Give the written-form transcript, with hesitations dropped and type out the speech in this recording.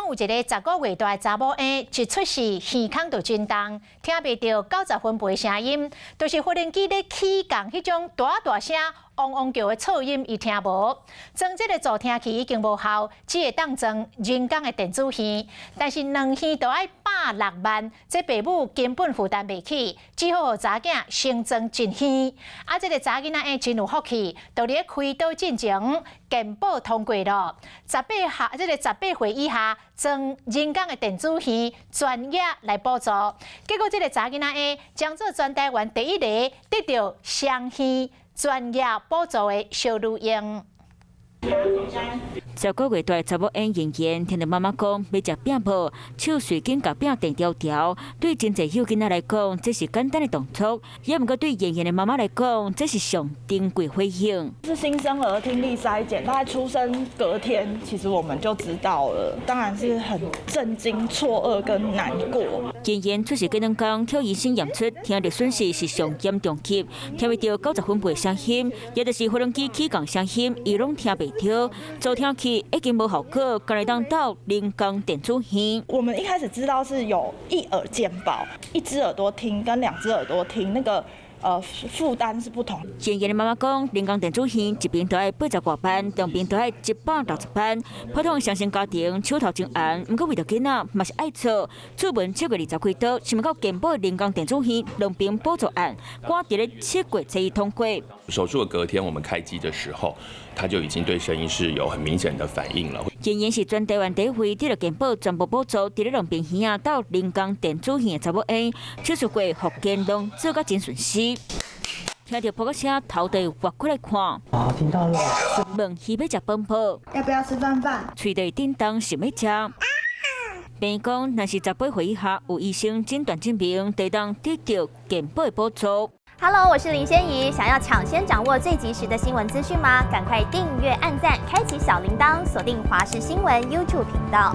有一个10个月大的查某婴，一出世耳孔就震动，听袂到90分贝声音，就是发电机咧起降迄种大声。 汪汪叫的噪音，伊听无。装这个助听器已经无效，只会当装人工的电子耳。但是两耳都要160万，这父母根本负担袂起，只好予查囝先装一耳。啊，这个查囡仔真有福气，就咧开刀进前健保通过了。18岁以下装人工的电子耳，专业来补助。结果这个查囡仔将做全台湾第一个得到双耳。 专业补助的小女婴。 10个月大的查某婴妍妍听到妈妈讲要食饼无，手随紧把饼订条条。对真侪幼囡仔来讲，这是简单的动作，也毋过对妍妍的妈妈来讲，这是上珍贵回应。是新生儿听力筛检，大概出生隔天，其实我们就知道了，当然是很震惊、错愕跟难过。妍妍出事几两天，跳医生验出听力损失是上严重级，听袂到90分贝声音，也就是发动机起降声音，伊拢听袂到。助听器已经无效果，干来当到人工电子耳。我们一开始知道是有一耳健保，一只耳朵听跟2只耳朵听那个。 负担是不同。妍妍的妈妈讲，人工电子耳一边都要80多万，两边都要160万。普通双薪家庭手头真红，不过为着囡仔嘛是爱做。出门7月20几刀，想到健保人工电子耳两边补助案，赶伫咧7月7日通过。手术的隔天，我们开机的时候，他就已经对声音是有很明显的反应了。妍妍是全台湾第一位得到健保全部补助，伫咧两边耳啊到人工电子耳的查某婴，手术过复健拢做甲真顺势。 听到扑克声，头都挖过来看。啊，听到了。问鱼要食饭无？要不要吃饭？喙都叮当想要食。病院讲，若是18岁以下有医生诊断证明，就当得到健保的补助。Hello， 我是林仙怡。想要抢先掌握最及时的新闻资讯吗？赶快订阅、按赞、开启小铃铛，锁定华视新闻 YouTube 频道。